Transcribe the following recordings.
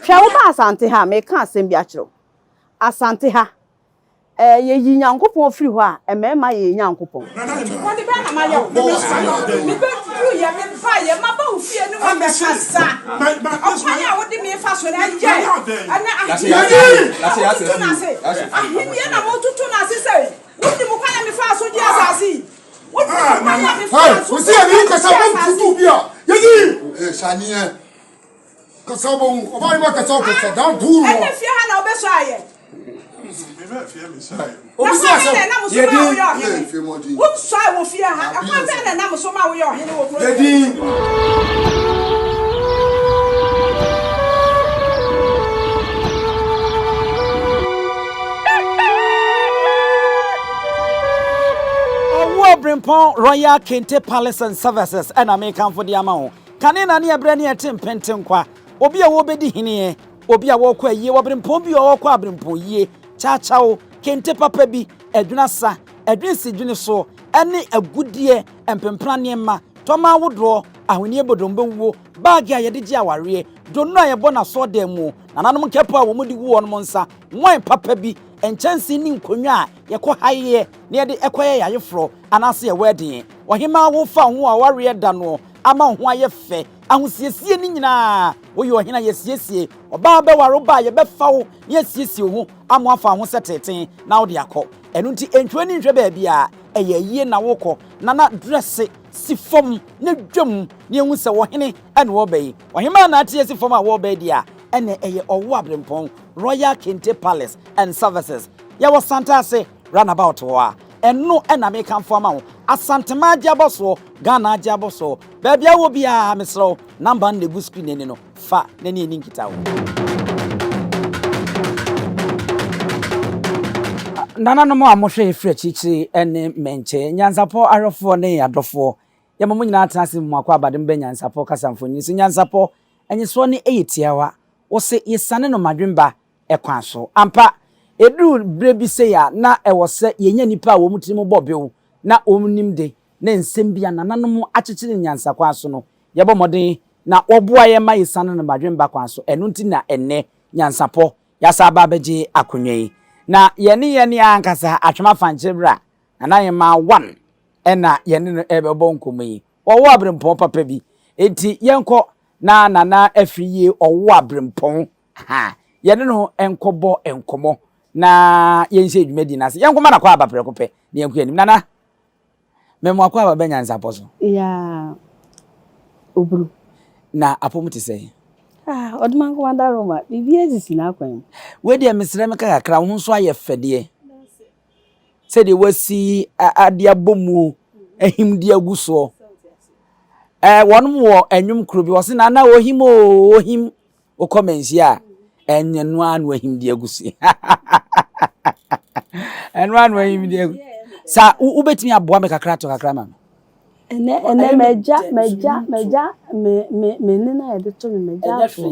Shawuba asante ha me ka asem bi akiro. Asante ha. Ye yi Nyankopon firi ho a emema ye Nyankopon. Wọ́n ti bẹ́ẹ̀ na máa yẹ o. Mi bẹ́ẹ̀ tu yẹ mi fa yẹ ma bá òfin ẹni wọn bẹ fa sa. Ọ̀pọ̀ yẹn àwọn di mi fa so náà jẹ́. Ẹni àhìnìyẹ na mo tutu na si sẹ́yìn. Wọ́n ti mú kọ́nyẹ́ mi fa so di asasi. Wọ́n ti mú kọ́nyẹ́ mi fa so di asasi. Shaniye. Kasabo, oba ima kasabo kasa down duro. Ẹni fi ha na obe so ayẹ. Obisi aso. Yedi. Wọ́n sọ ẹ̀ wọ́n fi ha. Ẹ̀kọ́ bẹ́ẹ̀ na nam so ma wo yẹ ọ̀hìn wọ kúrò. Yedi. Brimpon Royal Kente Palace and Services and American for the amount. Canina near Brenny at Tim Pentenkwa. Obia wobedi hine. Obia walk ye wabrimpon be or quabrimpo ye. Chachao, Kente Papebi, Edunasa, Edwinsi Juniso, any a good year and Pemplaniema. Toma would draw a winebo Bagia Yadijawarie. Don't know a bona saw demo. An animal kepa womudi one monsa. Wine Papebi. And chancing in Kunya, Yako high near the Equia Yafro, and I see a wedding. Or him I will found who are warrior dano, among why ye fe, and who see Nina, or you are here, yes, or Baba Waroba, your best foul, yes, you, I'm one for one setting, now the acco, and until 20 rebebia, a year na woko, nana dress it, si form, no drum, near Musa Wahine, and Wobey, or him not yes for my Wobedia. And a or Wabrimpon, Royal Kente Palace and Services. Ya was Santa say, run about war, and no enemy can form out. As Santa Magia Bosso, Ghana Jaboso, baby, I will be a Miss Low, number the good screen, no, fa, then you link it out. Nana no more Moshe Frechichi and Menche, Yansapo, Arafo, ne Adofo, Yamamuina Tassim Makwa, Badin Benyan Sapo, Casamfoni, Yansapo, and you swanny 8 year. Ose yesane no madwemba ekwan so ampa edu brebi se ya na ewo se yenya nipa a wo mutiri mo bobew na omnim de na nsem bia nananom akyekyere nyansa kwan so no yebo moden na oboa ye ma yesane no madwemba kwan so enu nti na enne nyansapo yasa ba beje akonwei na yene ankasa atwema fanchebra na ye ma 1 ena yene no ebebo nkomi wo abrempon papa bi enti yenko na afriye owo abrempon ha ye no enkobo enkomo na yense edwumadi na se yenkoma na kwa abaprekope na yenku anim nana memo akwa abanya nsaposo Ya obru na apomute sei odman ko wanda roma bibi ezisi na akwan we de mesre me kakra ho so aye fede se de wasi ade abomu ahimdi aguso wonum wo enwum kro bi wo se na ohim okomensi a enyenu anu ahimdi agusi enu anu ahimdi agusi sa ubetimi aboa me kakra to kakra ma ene meja me nina e de to me meja fo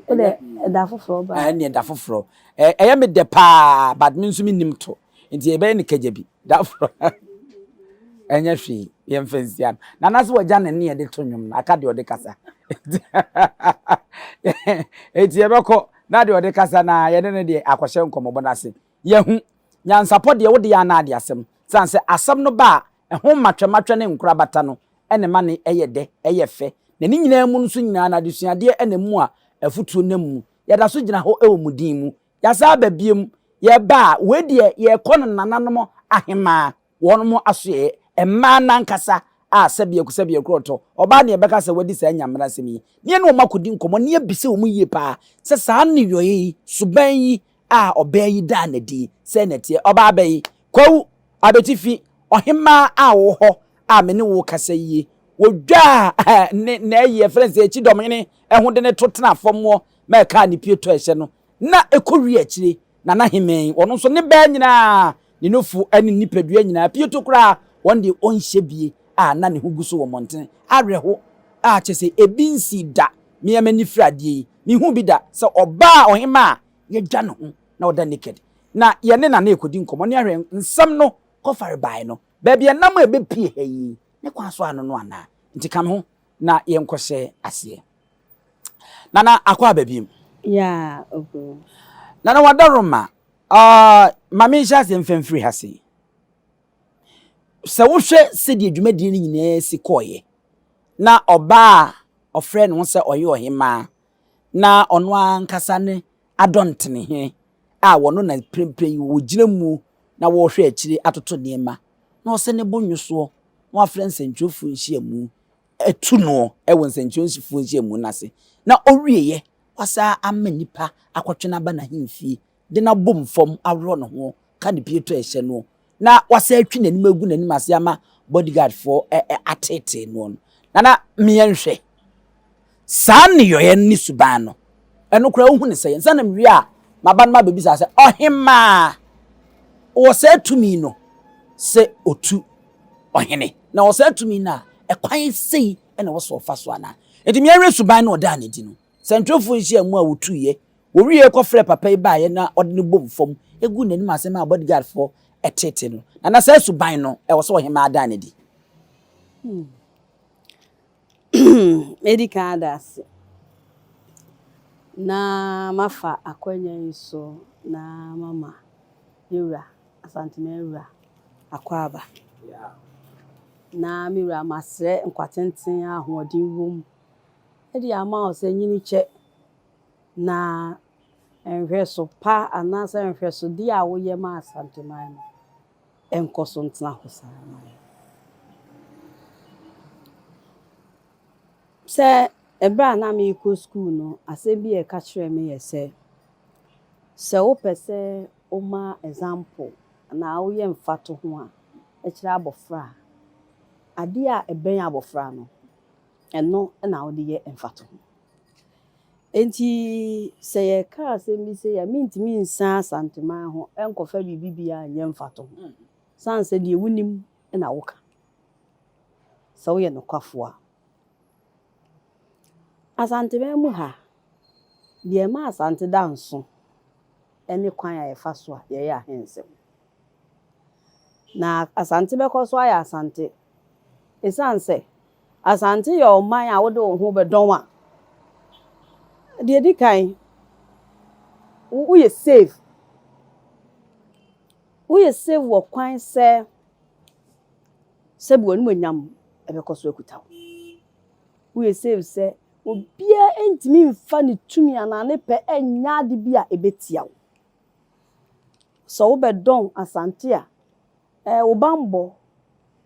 o de da foforo ba ne da foforo eye me de pa but me nso minim to nti ebe ne kaja bi da foforo enya hwi ye mfensian na naso waja ne ne de to nwum aka de ode kasa eti ebeko na de ode kasa na ye ne de akwahye nkomobo na se ye hu nyansapo de wo de ya na de asem sanse asem no ba ho matwematwe ne nkura bata no ene ma ne eye de eye fe na ni nyina mu nso nyina na de suade ene mu a afutuo na mu ye da so gina ho ewo mudin mu ya sa ba biem ye ba we de ye kono nananom ahema wono aso ye emma nankasa a sabie kroto oba ne beka se wadi sa nyamra semi ne no makodi nkomo ne bise omu yie pa se sa ne yoyi suban yi a oba yi da na di se netie oba abai kwawu abetifi ohima a wo ho a me ne wo kasa yie wodwa na ye friends e chi domene ehun de ne totena fomwo ma ka ne pieto ehye no na ekowi akire na hemen ono so ne ba nyina ne nofu ani nipadua nyina pieto kura wonde onhye bie a na ne huguso wo monten areho a chese ebinsi da miyama ni frade mi hu bi da se oba ohima ye dwa ne ho na oda naked na ye ne na ekodi nkomo ne ahwe nsam no kofare bai no ba bia nam ebepie hayi ne kwa so ano no ana nti kam ho na yenkɔhye ase nana akwa babim yeah okay nana wadaroma mame nhyɛ ase mfemfiri ha se sɛ wohwɛ sɛ die dwumadie no nyinaa si kɔɔyɛ na ɔbaa ɔfrɛ no sɛ ɔyɛ ɔhema na ɔno ankasa ne adɔntene he a wɔno na prempren wɔgyina mu na wɔhwɛ akyire atoto nneɛma na ɔsɛ ne bo nwosoɔ na wafrɛ nsɛntwerɛfo nhyia mu etu no ɛwɔ nsɛntwerɛfo nhyia mu nase na ɔwieyɛ wasa ama nipa akɔtwe na ba na hemfie de na bom fam awro no ho ka ne pieto ɛhyɛ no na wasa atwi n'anim agu n'anim ase ama bodyguard for atete no na mienhwɛ saa ne yoye ni suban no ɛno kora ohu ne sɛ nsa na mwie a maba no ma bebisa sɛ ɔhema wo sɛ tumi no sɛ otu ɔhene na wo sɛ tumi na ɛkwan sei ɛna wo so fa so ana enti mienhwɛ suban no ɔda ne di no sɛntwefo nhyia mu a wotuye wowie kɔfrɛ papa yi baayɛ na ɔde ne bom fam egu n'anim ase ma bodyguard for etete no na sɛ suban no ɛwɔ so ɔhema ada ne di medical das na mafa akwanya nso na mama yura asante na yura akwaba na miwura masre nkwatenten ahoɔden wom edi ama o sɛ nyini kyɛ na enhwɛ so pa anasa enhwɛ so di a woyɛ ma asante man no enkoso ntena hosara man sɛ ebra na me ko school no asɛ bi e ka kyerɛ me yɛ sɛ wo pɛsɛ o ma example na wo yɛ mfato ho a e kyerɛ abofra ade a ebɛn abofra no ɛno na wo de yɛ mfato ho enti sɛ yɛ ka asɛ mi sɛ ya mintimi nsa santeman ho enkɔfa bibibia nyɛ mfato ho san sɛ de wunim na wo ka sɛ wo yɛ no kwafo a asante ben mu ha de ma asante danso ene kwan ya fa so a ye ya hensem na asante be ko so ya asante esanse asante ye o man a wo de wo ho be don a de di kan wo ye save wo kwan se bi wonu manyam e be ko so akuta wo ye save se obia entimi mfa ne tumi anane pe enya de bia ebetia wo so wo be don asante a wo bambo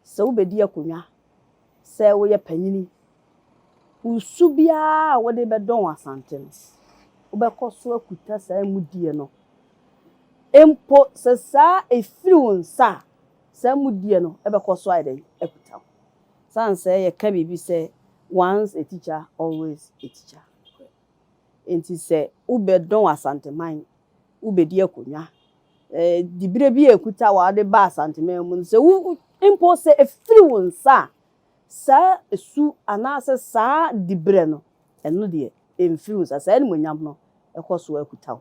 so wo be di akonwa se wo ye panyini usu bia wo de be don asante no wo be koso akuta sa mudie no empo se sa efiri wonsa sa mudie no e be koso ayde akuta san se ye ka bibi se once a teacher, always a teacher. Enti se ube don asante man, ube di akonwa. Di bire bi ekuta wa de ba asante man mu se u impo se efiri wonsa sa esu anase sa di bire no eno de emfiri wonsa sa ene monyam no ekoso ekuta.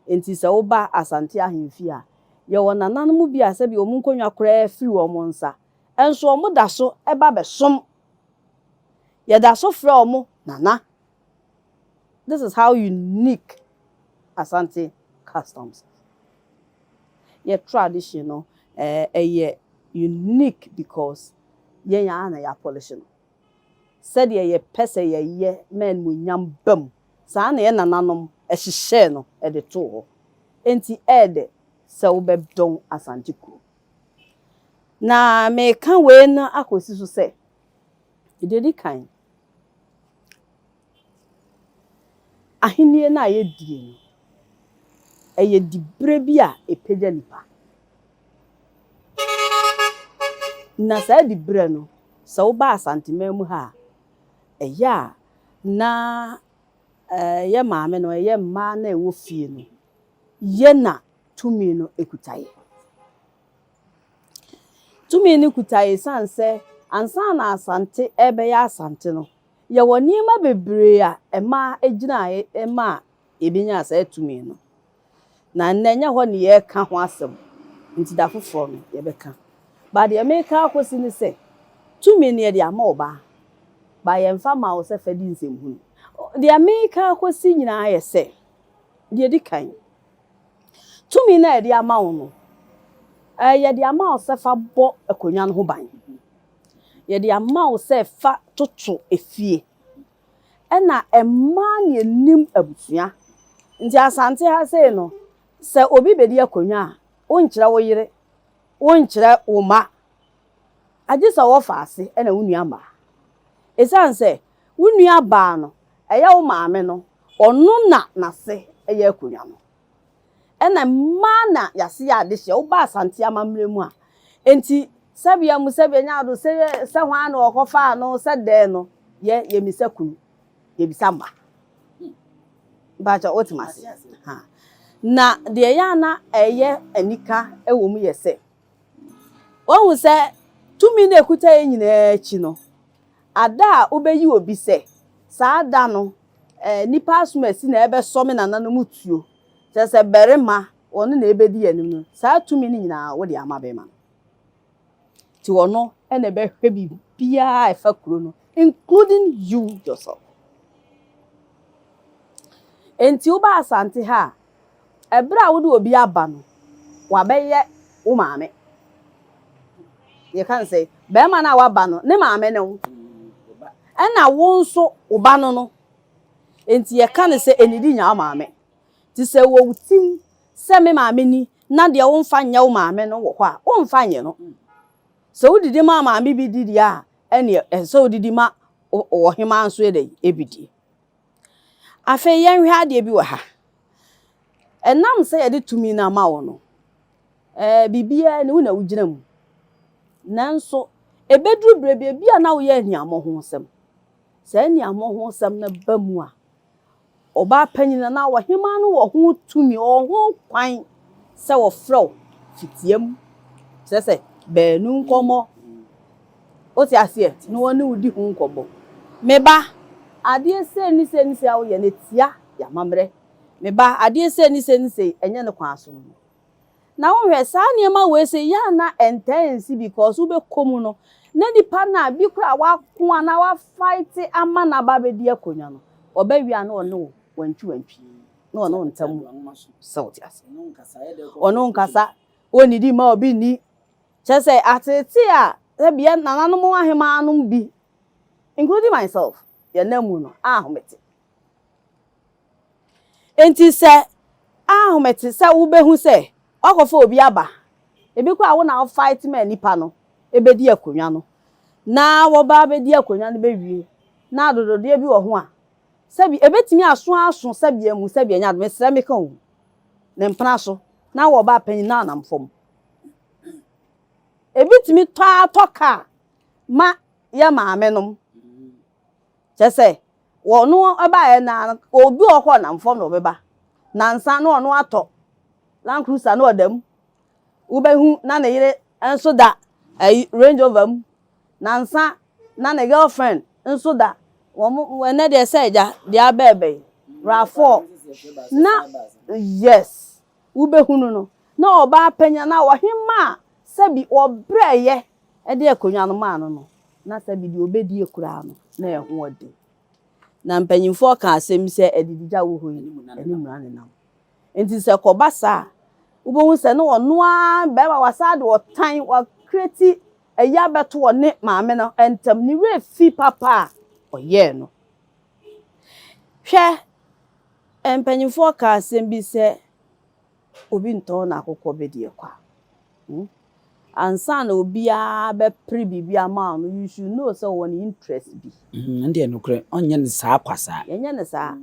Enti se wo ba asante ahemfi a ye wona nanamu bi ase bi omu nkonwa kora efiri wo monsa. Enso omu da so eba besom yada so fra omo nana. This is how unique Asante customs. Your traditional unique because ye na ya polishing. Said ye pese ye men munyam bam. Sa na ye nananom ehihye no e de to ho. Enti ede se wo bebdon Asante ku. Na me kan we na akosi so se idedi kan ahenie na ye die no eye dibre bi a epeja nipa na sa dibre no sa wo ba Asante mu ha eya na ye maame no ye mma na ewo fie no ye na tumi no ekutaye tumi ni kutaye sanse ansa na Asante ebe ya Asante no ye woni ma bebre a ema egina ema ebinya asa etumi no na nnenya ho ne ye ka ho asem nti da foforo no ye beka ba de me ka akosi ni se tumi ne de ama oba ba yemfa ma wo se fadi nsɛmhunu de America akosi nyina ayese de di kan tumi na de ama wo no ye de ama wo se fa bɔ akonwa no ho ban ye de ama wo se fa toto efie ɛna emma ne nim abusua nti asante ha sei no se obi bedi akonwa a wonkyerɛ wo yere wonkyerɛ wo ma agye sɛ wo faase ɛna wo nua ba esan sɛ wo nua ba no ɛyɛ wo maame no ɔno na nase ɛyɛ akonwa no ɛna mma na yase ya ade hye wo ba asante amamre mu a enti sabia mu sabia nya do sɛ hwan na ɔkɔfa no sɛ dɛ no ye misa kunu ye bisa mba bacha otimase ha na de ya na ɛyɛ anika ɛwɔ mu yɛsɛ wɔn sɛ tumi na ekuta nyina akyi no ada a obeyi obi sɛ saa da no nipa asomasi na ɛbɛsɔ me nana no mutuo sɛ berema wɔn na ebedi anim no saa tumi ni nyina wo de ama bɛma ti wɔno ɛna ɛbɛhwɛ bi bia ɛfa kuro no including you yourself enti wo ba asante ha ebra wo de obi aba no wa bɛyɛ wo maame ye kan sɛ bɛma na wa ba no ne maame ne wo ɛna wo nso wo ba no enti ye kan sɛ enidi nya maame ti sɛ wo wutim sɛ me maame ni na de wo mfa nya wo maame no wo hɔ a wo mfa nye no sɛ wo didi ma maame bi didi a ɛne sɛ wo didi ma wo hema nso e ebidi afa yenhwe ade bi wɔ ha enam sɛ ye de tumi na ma wo no bibia ne wo na wugina mu nanso ebeduru brebe bia na wo ye aniamo ho nsɛm sɛ aniamo ho nsɛm na ba mu a oba panyina na wo hema no wo ho tumi wo ho kwan sɛ wo frɛw fitiam sɛ baanu nkɔmɔ o ti ase no wo ne wudi ho nkɔmɔ meba ade se ni se awo ye ne tia ya mamre meba ade se ni se enye ne kwa so na wo hwɛ saa niema we se ya na intense because wo be komu no na nipa na bi kura wa ko ana wa fight ama na ba be di akonwa no obawia na ono wantwi na ono ntam sauti ase ono nkasa oni di ma obi ni kyese atete a bia nananom ahema anom bi including myself ye namu no ahomete enti se ahomete se wo behu se okofa obi aba ebi kwa wo na fight man nipa no ebedi akonwa no na wo ba bedi akonwa no bewie na adodode bi wo ho a sabi ebetimi aso sabi amu sabi anya do mesra me kan wo ne mpana so na wo ba panyin na anamfom ebetimi toka ma ya maame nom kyese wo no eba na obi okọ namfom no beba nansa na ono atọ Land Cruiser na odam ubehu na ne yire enso da Range Rover nansa na ne girlfriend enso da wo ne de seja de abebe RAV4 na yes ubehu no na oba panya na wo hema sabi obreye e de akonwa no ma no na sabi de obedi ekura no na eho ode na mpanyimfo ka asem se edidija wo hoyi animra ne nam enti se kobasa ubohu se no ono a beba wasade otan wa create eya beto one maame no entam ni refi papa oye no hwe mpanyimfo ka asem bi se obi nto na akokọ bedi ekwa ansa na obia be pre bibia ma no you should know so one interest bi ndie no kure onye ne saa kwasa yenye ne saa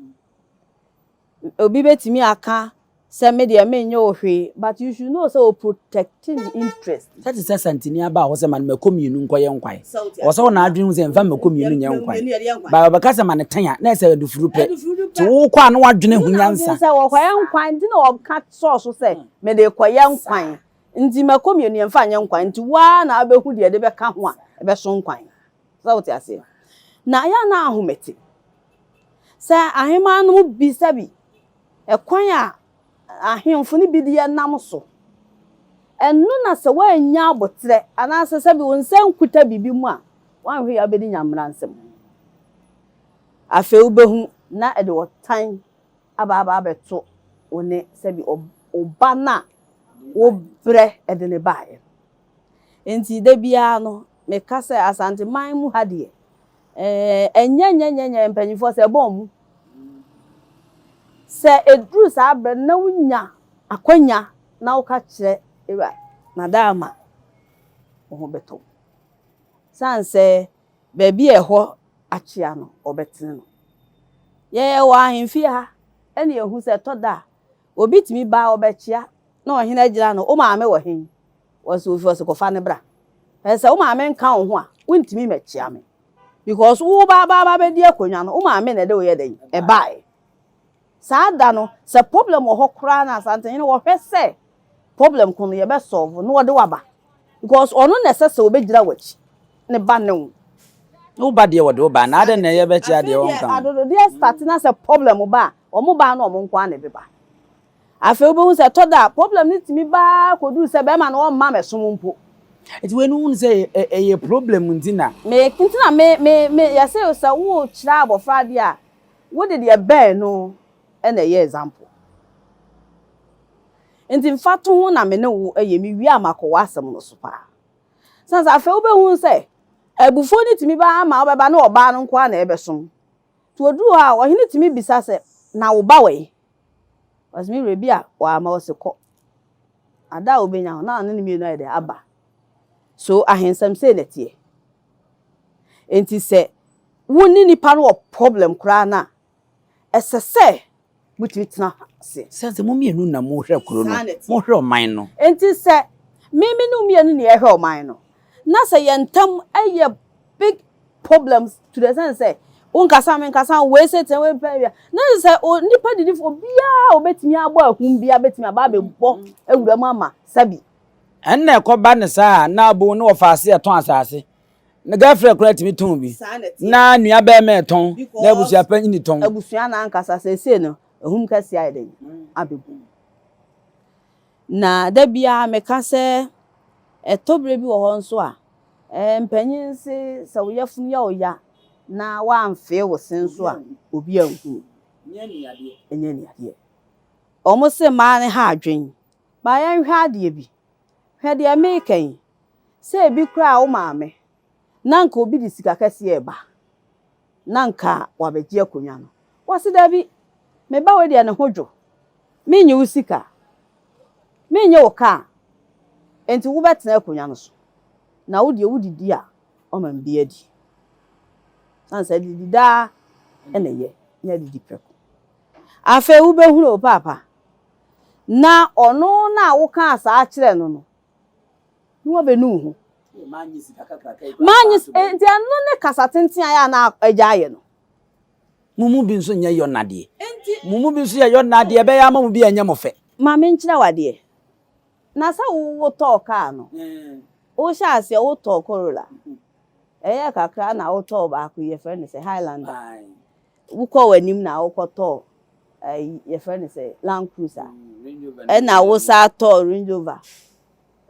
obi betimi aka se me de menye ohwe but you should know so protecting interest that is santini aba wo se man makomienu nkoye nkwan wo so na adwenu se mfa makomienu nye nkwan ba ba kasa man tanya na se adufuru pe ti wo kwa na wadwene hunyansa se wo kwaye nkwan ndi na wo ka so se me de kwaye nkwan ndi makomienu ye mfa nye nkwan ndi wa na abehu de be ka ho a ebe so nkwan so what ase na ya na ahomete se ahema no bi sabi ekwan a ahemfo ni bidi ye nam so enu na se wa nya abotre ana se sabi won san kuta bibi mu a wan hwe ya bedi nyamra nsem afe ubehu na ede wotan aba beto one sebi oba na wo bre ede ne bae enti de bia no me kase asante man mu ha de enyenyenyenye mpanyifo se bom se edru sa bre na wunya akwanya na wo ka kire ewa na dama wo beto sanse baby eho achia no obetene no ye wa ahemfi ha ene ehu se toda obi timi ba obechia na ohene agira no o maame wo hen wo so ofi so kofa ne bra ese o maame nka ho a wontimi mechia me because wo ba be di akonwa no o maame na de wo ye den e bae sa da no se problem wo hokra na asante ne wo hwese problem ko no ye be solve no wo de waba because ono necessary obegira wachi ne ba ne wo no ba de wo ba na ade na ye be chia de won kan adodo de start na se problem ba omo ba na omo nkwa na beba afi obo se to da problem ni timi ba kodu se be ma na o ma mesom mpo eti we no say e problem ntina me kintina me ya say o sa wo kira abofra de a wo de de be no e na ye example enti mfato ho na me ne wo eye mi wi amakowa asem no so pa sansa afi obo hu se ebufo ni timi ba ma obeba na oba no nkwa na ebesom to odu ha ohini timi bisa se na wo ba we was mi rebi a wa ma oseko ada obenya na anu ni mi no ede aba so ahensam se netie enti se woni nipa no problem kra na esese mutimi tena se sense mo mienu na mo hwe kro no mo hwe oman no enti se mimi no mienu ne hwe oman no na se yentam aye big problems to the sense say unkasa menkasa we say ten we pay na se nipa didi fo bia obetimi agbo ahum bia betimi aba bebo ewura mama sabi enne ko ba ne sa na abo ne ofase eton asase ne gafre kra timi ton bi na nua ba me ton na abusua pa nyini ton abusua na ankasa se no ahum kasi ayede abebu na da bia mekase etobre bi wo ho nso a mpanyin se wo yafunu ya oya na wa amfe wo senso a obi anhu enye ni ade omo se ma ne ha adwen ba ya hwe ade bi hwe de american se bi kra wo maame nanka obi di sika kase e ba nanka wabeje akonwa no wose da bi me ba we de ne hodwo me nye usika me nye wo ka enti wo betena akonwa no so na wo de wudidi a o man bia di ansa didi da ene ye nya didi preko afa wo behuru papa na ono na wo ka asa a kire no no wo be nu hu manyis enti anu ne kasa tenten aya na agya aye no mumu bi nso nya yonade mumu bi nso ya yonade be ya ma mu bi anya mofe ma me nkyira wade na sa wo talk no o sha ase wo talk korola eya kakra na wo talk ba ku ye friend say Highlander wo ko wanim na wo ko talk ye friend say Land Cruiser na wo sa talk Range Rover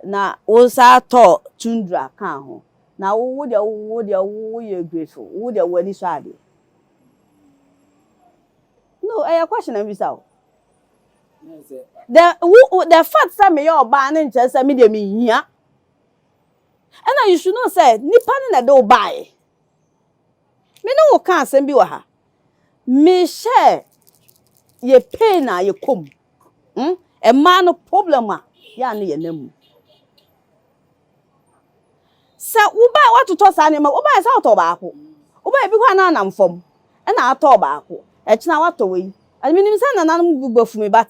na wo sa talk Tundra kan ho na wo ye grateful wo de wani so ade no eya question am bisa o the fact say me your ba na nche say me de me hia and you should know say nipa na do buy me no kan asem bi wa ha me share ye pain na ye kom e man problem a ya na ye nam sa wo ba what to sa ne ma wo ba sa to ba ko wo ba bi kwa na nam fom e na ato ba ko e kina wato we I mean say na nanum bubafu me but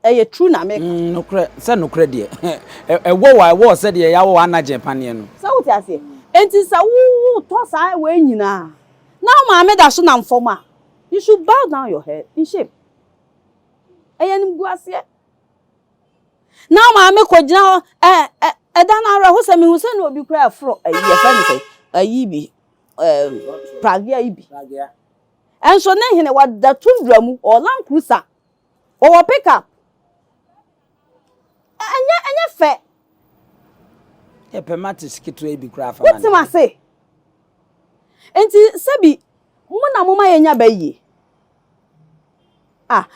e true na make no kre say no kre de wo say de ya wo anaje pane no sa wo ti ase enti sa wo to sa we nyina na ma me da so nam fom a you should bow down your head in shame eyanim gu ase na ma me ko gina da na ara ho se me hu se na obi kura afro ayi ya fa ni say ayi bi pragia ibi enso na hene wa da Tundra mu or Land Cruiser or pick up anya fe e pematis kitu e bi kura fa what ma say enti sebi mo na mo ma yenya bayi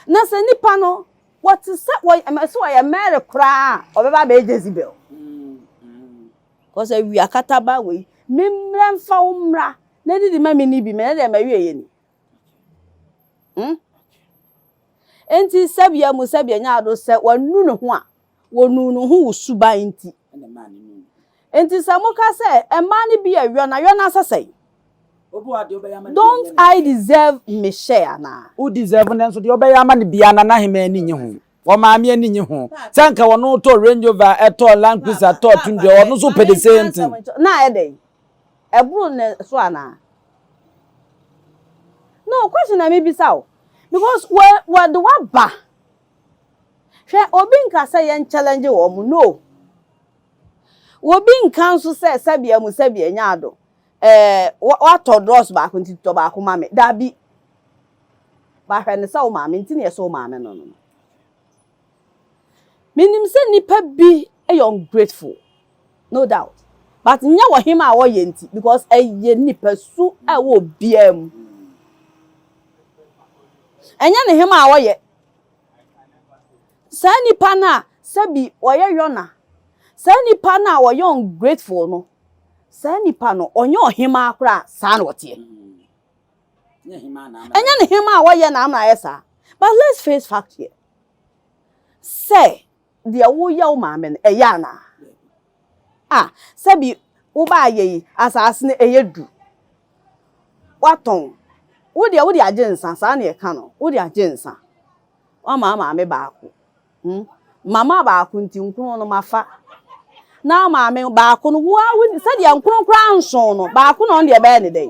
na se nipa no what is that so ya mere kra obeba be Jezebel cause we akataba we memra mfa umra na didi ma me ni bi me na ma wie ye ni enti sabia mu sabia nya ado se wanu ne ho a wonu no ho usuba enti enti samuka se ema ni bi ayo na asasai don't I deserve me share na who deserve nso de obeyama ne bia na hema ni nye ho wo maame ani nye ho sanka wono to Range Rover eto Land Cruiser to tunde wono so pede same thing na edey ebru ne so ana no question na me bisa o because what the one ba hwe obi nka say yen challenge wo mu no obi nka nso say sabia mu sabia nya ado what dross ba ko ntito ba ko mame da bi ba hwe ne say o mame ntine ye so o mame no minim say nipa bi e ungrateful no doubt but nya wo him a wo ye nti because eye nipa su a wo biam enya ne him a wo ye sa nipa na sabi wo ye yona sa nipa na wo ye ungrateful no sa nipa no onye ohima akra sa na wote nya hima na enya ne him a wo ye na amna ye sa but let's face fact here say dia wo ya o maame eya na sabi wo ba ye asase ne eyedu waton wo de agensa sa na e ka no wo de agensa wa maame ba ko mama ba ko nti nkron no mafa na maame ba ko no wo se de nkron kra nso no ba ko no de be ne dey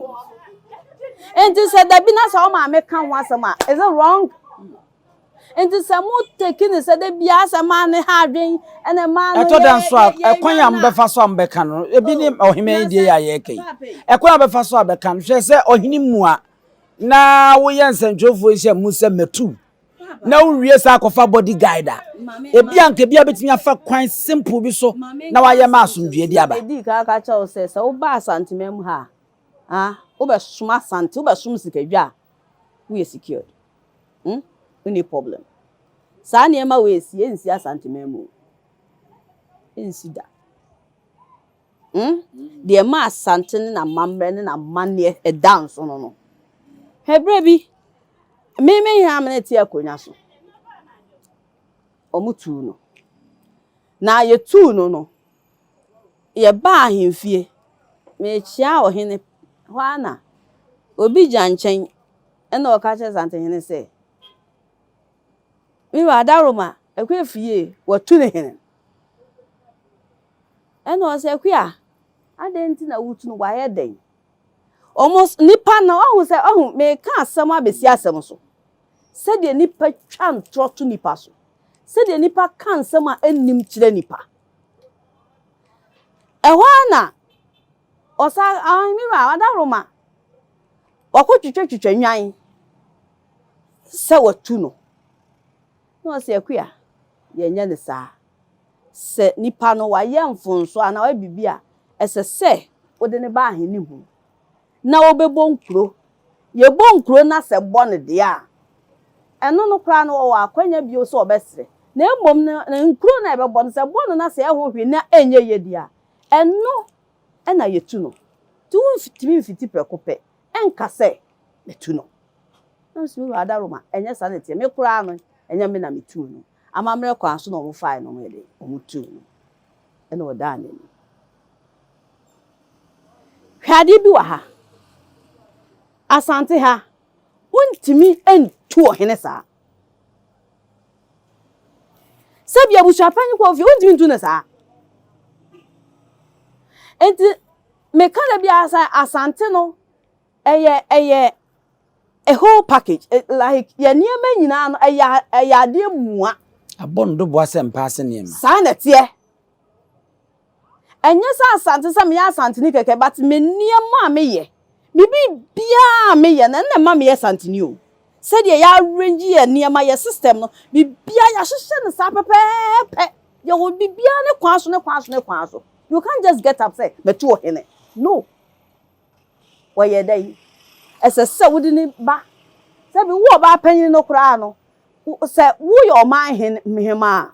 enti se da bi na sa o maame ka ho asema is it wrong enti se mo taking se de bia asema ne ha adwen ene ma no eto dan so ekwan ya mbefa so ambeka no ebi ni ohime die ya ye kai ekwan abefa so abeka no hwe se ohini mu a na wo ye nsantwofo hye mu se metu na wo wie sa akofa body guide ebi anke bia betimi afa kwan simple bi so na wa ye ma asomdue di aba edi ka cha o se wo ba santimem ha wo be suma santi wo be sum sikadwa we secured any problem sa na ema we si ensi asantemem ensi da de ma asantene na mamre ne na mane e dance no hebre bi me ha amene ti akonya so omutu no na ye tu no ye ba ahemfie me chia ohene hwana obi janchen ena o ka che santene se mi wa daroma ekwefie watu ne hene ena o se kwia adenti na wutu no wa ye den almost nipa na ohun se ohun me ka asem abesi asem so se de nipa twa ntroto nipa so se de nipa kan asem a enim kire nipa ehwana osa mi wa adaroma wakotwetwetwa nwan se watu no no se akua ye nya ne sa se nipa no wa ye mfonso ana wa bibia ese se ode ne ba aheni hu na obebo nkuro ye bo nkuro na se bo ne de a eno no kra no wa akwanya bio so obesre na embom na nkuro na ebebo no se bo no na se ehwo hwe na enye ye dia eno ena yetu no tu fiti prekope enka se metu no na so wa adaroma enye sa na tie me kra no enye me na metu no amamre kwa so no mo fai no me de omutu no ena oda ne hwade bi wa ha asante ha untimi entu ohene sa sabia busha panyi ko fi untimi ntu ne sa enti me kala bi asante no eye a whole package like ya niema nyina no aya ade mua abondo bo asem paase niema sa na tie enye sa asante sa me asante ni keke but me niema me ye bibi bia me ye na ma me ye asante ni o se de ya arrange ye niema ye system no bibia ya hwehwe ne sa pepepe ye wo bibia ne kwaso you can't just get upset but you hene no woye dai esese wudi ni ba se bi wo ba panyin no kura no se wo yo man hema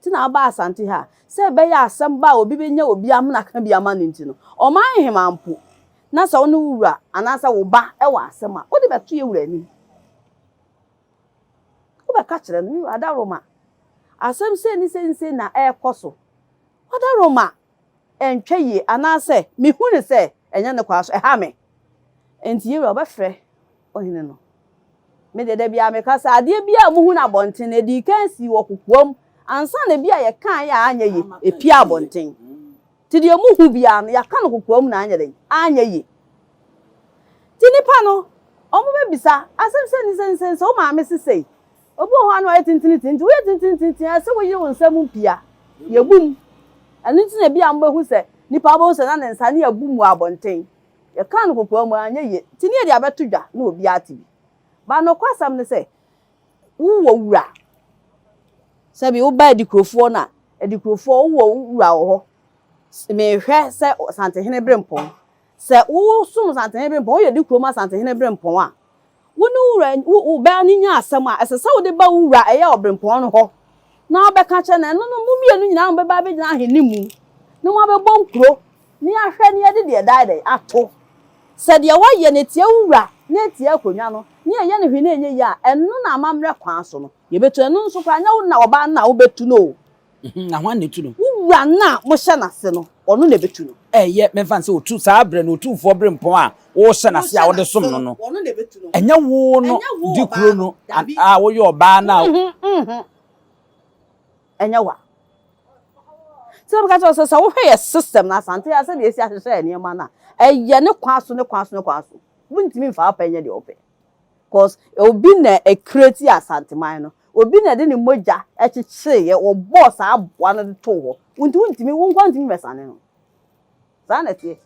ti na ba asante ha se be ya asem ba obi benya obi amna ka bi ama nti no o man hema mpo na se onu wura anasa wo ba e wa asem a wo de beto ye wura ni wo be ka kire no adaroma asem se ni se na e koso adaroma entwe ye anase mi hu ne se enya ne kwaso e ha me enti ye ro be frɛ ohine no me de bia me ka sa ade bia mu hu na bonten e di kan si wo kokuom ansa na bia ye kan ya anya ye epia abonten ti de mu hu bia no ya kan kokuom na anya den anya ye ti nipa no omo be bisa asem se o ma me sesei obo ho anu ayetintintinti we tintintinti ase wo ye wonsam pia ye bum anu ti na bia mbo hu se nipa bo se na nsa na ya bum wa abonten ye kan kokuom anya ye ti ne de abeto dwa na obi atibi ba no kwasam ne se wo wura sabi wo ba dikrofo na dikrofo wo wura wo me hwe se santehene brempon se wo sum santehene brempon ye dikroma santehene brempon a wo no wura wo ba ni nya asem a esese wo de ba wura eye obrempon no ho na obeka che na no mu mienu nyina wo be ba be gina ahenimu na mo be bonkro ni ahwe ni ye de dai ato se de wo ye ne tie wura na tie akonwa no ni eye ne hwe na enye ya enu na amamre kwan so no ye betu enu nso kwa nya wo na oba na wo betu no na hwan ne tu no wura na mo hye na se no onu na betu no ye me fan se otu saa bre no otu fo bre mpon a wo hye na se a wo de som no no onu na betu no enya wo no di kuro no a wo ye oba na enya wa se be ka to se wo hwe ye system na asante ya se de esi ahye ene ma na eye ne kwaso wuntimi mfa apanye de ope cause obi na e create asante man no obi na de ne moja e chiche ye wo boss aboa no to ho wuntimi wuntimi mesane no sana tie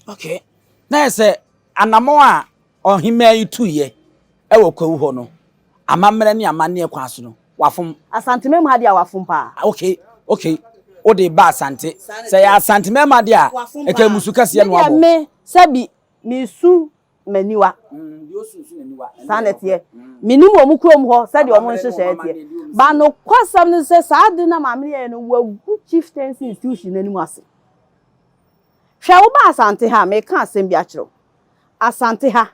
okay na se anamo a ohima yi tuye e wo kwawu ho no amamre ne amane kwaso no wafom asante mem ha de wafom pa okay o de ba asante se ya asante mem ha de a e ka musuka se no abo me sabi misu maniwa sana tie minimum omukrom ho se de omo nhyehyɛ tie ba no kwasam ne se saade na mamre ye no wagu chieftaincy institution nanimu ase hwa wo ba asante ha me ka asem bi akiro asante ha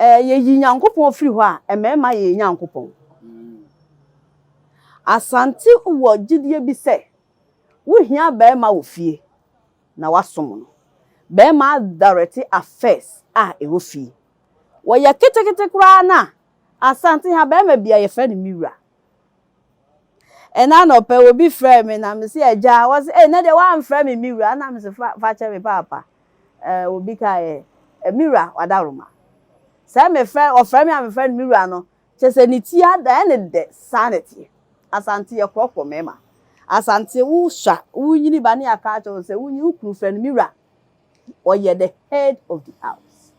ye yinyankopon firi ho a emema ye yinyankopon asante wo gidie bi se wo hia ba ma wo fie na wasom no be ma direct affairs ewo fie wo ye ketekete kura na asante ha be ma bia ye fa ni miwura ena no pe obi frɛ me na me se agya was na de wan frɛ me miwura na me se fa che me papa obi ka miwura wadaroma sa me frɛ o frɛ me am frɛ ni miwura no che se ni ti ada ne de sanity asante ye krokro mema asante wo sha wo nyini ba ne aka cho se wo nyi ukru frɛ ni miwura or ye the head of the house.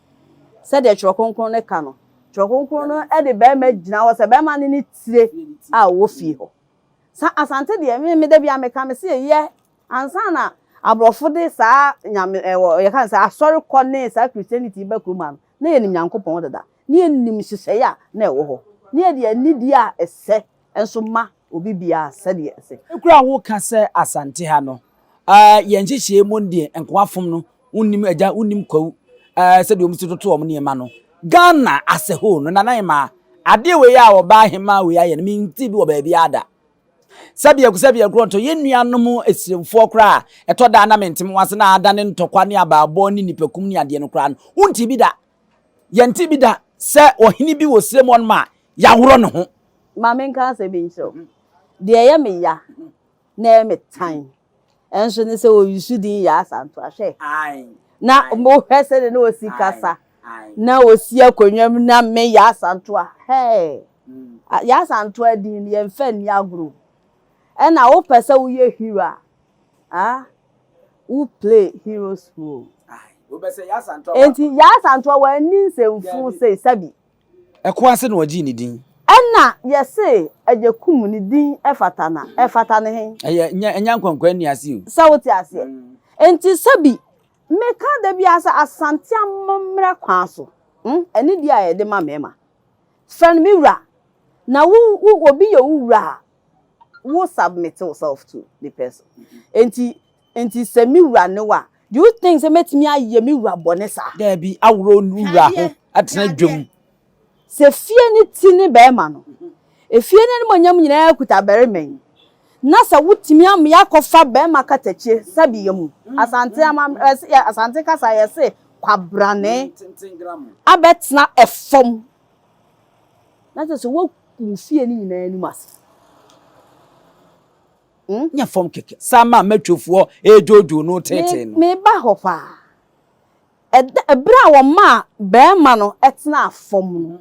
Said the chokonkron ne kano. Chokonkron e de be ma gina wo se be ma ne tire a wo fie ho. Sa asante de me de bia me ka me se ye ansa na abrofo de sa nyame ye kan sa asori ko ne sa Christianity ba kuma no na ye nim Nyankopon dada. Ne ye nim hyehyɛ ya na e wo ho. Ne ye de anidi a ese enso ma obi bia se de ese. Ekura wo ka se asante ha no. Ye nhyehyɛ mu ndie enkwafom no unim aja unim kwawu se de omsi toto om ne ma no Ghana as a whole no nanan ma ade we ya wo ba hema we aye no minti bi wo ba bia ada sabia gronto ye nuanom esiremfo kra eto da na mentem wase na ada ne ntokwa ne abaabo ne nipakum ne ade no kra no unti bi da ye nti bi da se ohini bi wo sirem on ma ya horo ne ho ma men kan se bi ncho de ye me ya na me tan enso ne se o yusu din ya asanto ahwe na mo hwese ne o sikasa na o si akonwam na me ya asanto ya asanto din ye mfa ni agro e na wo pese wo ye hero who play heroes role wo pese ya asanto enti ya asanto wa ni nsemfu se sabi e ko ase na oji ni din na yese ajekum ni din efata ne hen enya nkwankwan ni ase o sawoti ase enti sabi meka da bi asa asante amamra kwa so ene dia ye de ma mema friend me wura na wo obi ye wura wo submit yourself to the person enti se me wura ne wa do you think se metimi aye me wura bone sa there be awro wura ho atena dwom se fie ni ti ni be ma no e fie ni monyam nyina akuta bere men na sa wutimi am yakofa be ma katachie sabi yemu asante asante kasa yese kwabrane abetna efom na so wo fie ni nyina ni mas nya fom keke sama matwofo ejojo no tete no me ba ho pa ebra wo ma be ma no etna afom no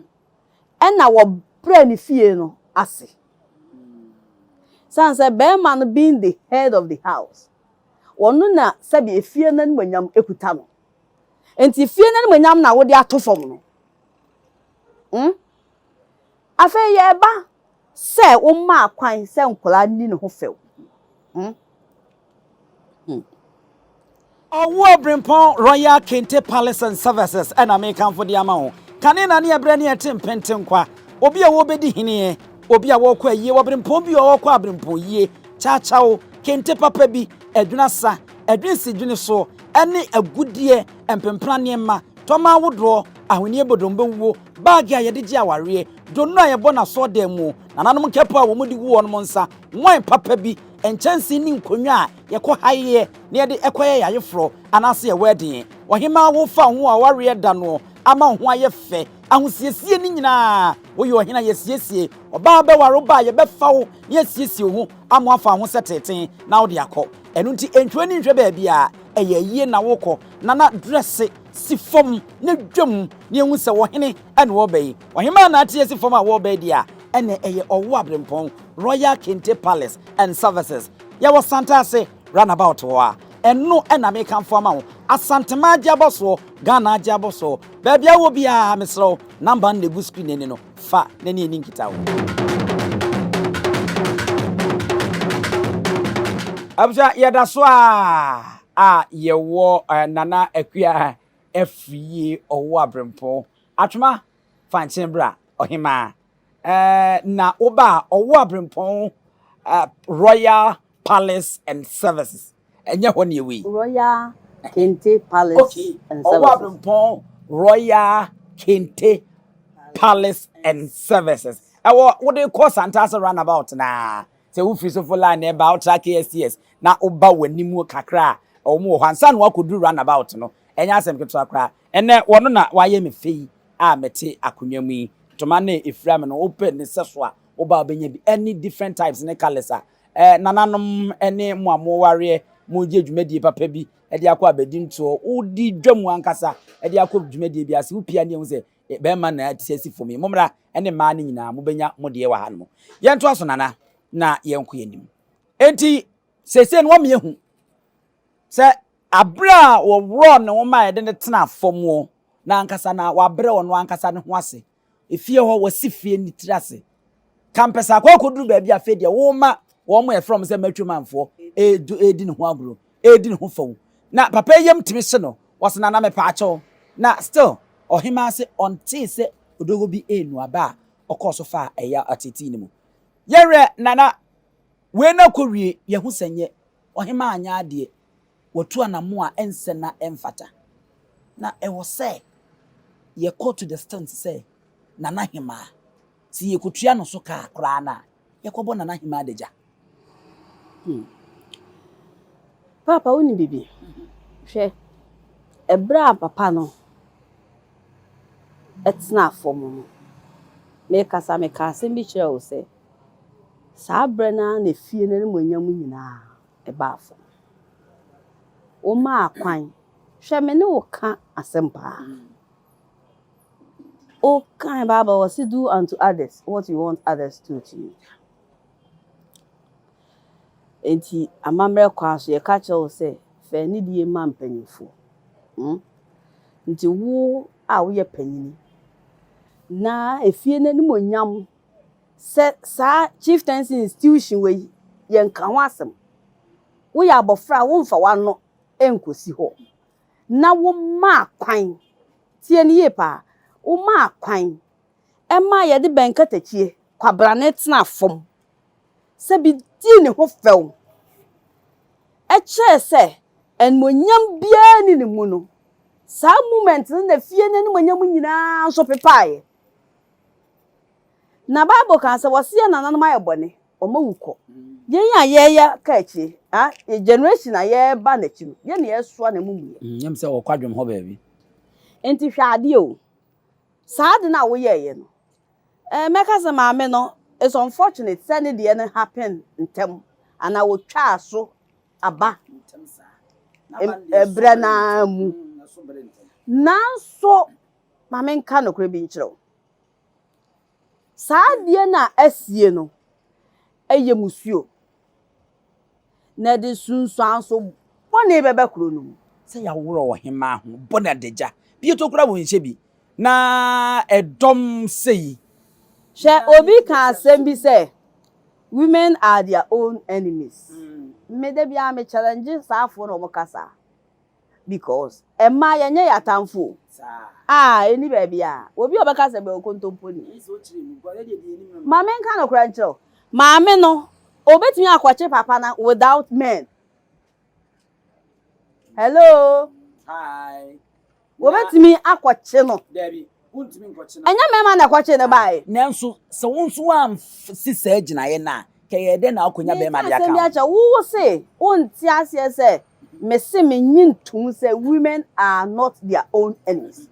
ena wo bra ni fie no ase sanse be ma no being the head of the house wonu na sabi efie na nimonyam ekuta no enti fie na nimonyam na wo de atofom no afa ye ba se wo ma kwan se nkola ni ne ho few Owo Brimpon Royal Kente Palace and Services and American for the amount. Kanina ni ebre ni etim penten kwa. Obi a wo bedi hine obi a wo kwa ye wo Brimpon bi wo kwa Brimpon ye. Cha chao kente papa bi adwuna sa adwin si dwene so ene agudie empempra ne ma toma wodro ahoni ebodombe wo bag a yede gi aware donno a yebo na so dem mu nananom kepo a wo mudi wo no nsa wan papa bi enchansi ni nkonwa a yekọ haye ne yede ekoye yayefro anase ye wedding ohima wo fa ho a ware da no ama ho aye fe ahosiesie ni nyina wo ye ohina yesiesie oba be waro ba ye be fa wo ne yesiesie ho amo afa ho seteten na wo de akọ enu nti entwe ni nhwe ba bia eye yie na wokọ nana dress si fom ne dwam ne hu se wo hene ene wo bayi ohima na atie si fom a wo bayi dia ene eye Owo Brimpon Royal Kente Palace and Services ya wo santa ase runabout wo eno ena me kan fo ma wo asantema ajaboso Ghana ajaboso ba bia wo bia mesro number na gu screen ene no fa na ne ni nkita wo abja yeda so a yewo nana akua afie Owo Brimpon atwema fanchen bra ohima na oba Owo Brimpon Royal Palace and Services enye ho ne wi Royal Kente Palace and Services Owo Brimpon Royal Kente Palace and Services wo de course antas runabout na se wo free so for line about KSTS na oba wanimu kakra omo hansa na wakodu runabout no enye asem keto akra ene wono na waye me fei a mete akonwa mu yi toma na efram no open ne seso a oba benya bi any different types ne colors nananom ene moamo ware mo je dwumadi papa bi e de akọ abedi nto odi dwam ankasa e de akọ dwumadi bi ase upia ne hu se be ma na atisi fomi momra ene ma ne nyina mo benya mo de wa ha no ye nto aso nana na ye nko yanim enti sese no me hu se abra wo ro ne wo ma ye de ne tena fomo na ankasa na wabre wo no ankasa ne ho ase efie ho wasifie ni tirase kampesa kwakoduru ba bia fe de wo ma wo mo e from se matwamanfo edi ne ho agro edi ne ho fawo na papa yem timi se no wasena na me pa acho na still ohima se onti se odogo bi enu aba okoso fa eya atiti ni mu yere nana we na kowie ye hu senye ohima anya ade watu anamo a ense na emfata na e wo se ye call to the stand say nana hima si ye kutua no so ka kra na ye kobo nana hima adeja papa woni bibi hwe ebra papa no etna afom me kasa bi kire o se sa brana na fie na monyam nyina e ba afom o ma akwan hwe me ne wo ka asempa o kan Bible was do unto others what you want others to do to you. Enti amamre kwa so ye ka che say fe ni die ma mpanyifo. Nti wo a wo ye panyini. Na efie na nimu nyam se sa chieftaincy institution we ye nka ho asem. Wo ya abofra wo mfa wano enkosi ho. na wo ma kwan tie ne ye pa wo ma kwan e ma ye de benkatachie kwabra ne tena fom se bi di ne ho few e che se enmonyam bia ni ne mu no sa moment na fie ne monyam nyina so pepae na Bible kan se wose na nanom ayebone o ma wuko yen ya ye ya ka achi generation na ye ba na chi no ye na ye so na mumu nyam se wo kwadwem ho baabi enti hwade o sa de na wo ye ye no meka se maame no it's unfortunate say ne de no happen ntem ana wo twa so aba ebrana mu nanso maame nka no kure bi nkyerɛw saadie na asie no eye musuo na de sunsuan so bone bebe kuro no se ya woro ohema ho bone adagya bi to kura wo nhye bi na edom sei she obi kan asem bi say women are their own enemies me de bia me challenge saafo no mo kasa because ema ye nye yatamfo eni baby obi obeka se be okontompo ni maame nka no kura nkyerɛ maame no obetumi akwache papa na without men hello hi obetumi akwache no Debbie untimi nkwache na enya mema na kwache ne bae nanso se wonso am sisa aginaye na keye de na akonya be ma de aka asem bia che wo se wonti ase se me se me nyintum say women are not their own enemies.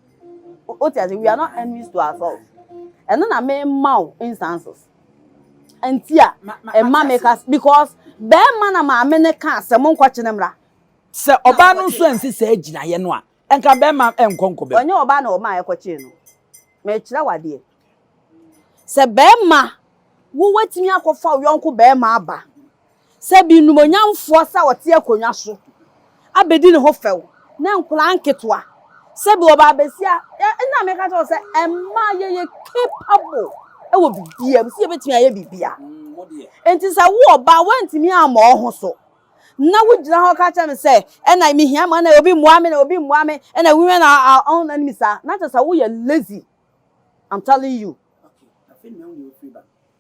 We are not enemies to ourselves. And then I may mouth instances. And tia, and ma make us because be man and ma mene can semon kwachenemra. Se oba no so ansi se agina ye no a enka be ma enkonko be. Onye oba na o ma ekwache no. Me kira wade. Se be ma wo watimi akofa yonko be ma aba. Se bi numonyamfo sa wote akonwa so. Abedi ne ho few. Na nkula nketwa. Se bi oba besia na me ka to se emma ye capable e wo bibia se betimi aye bibia enti se wo oba wantimi ama ho so na wo gina ho ka cha me se e na mi hia ma na obi muame e na women are own enemies na to se wo ye lazy. I'm telling you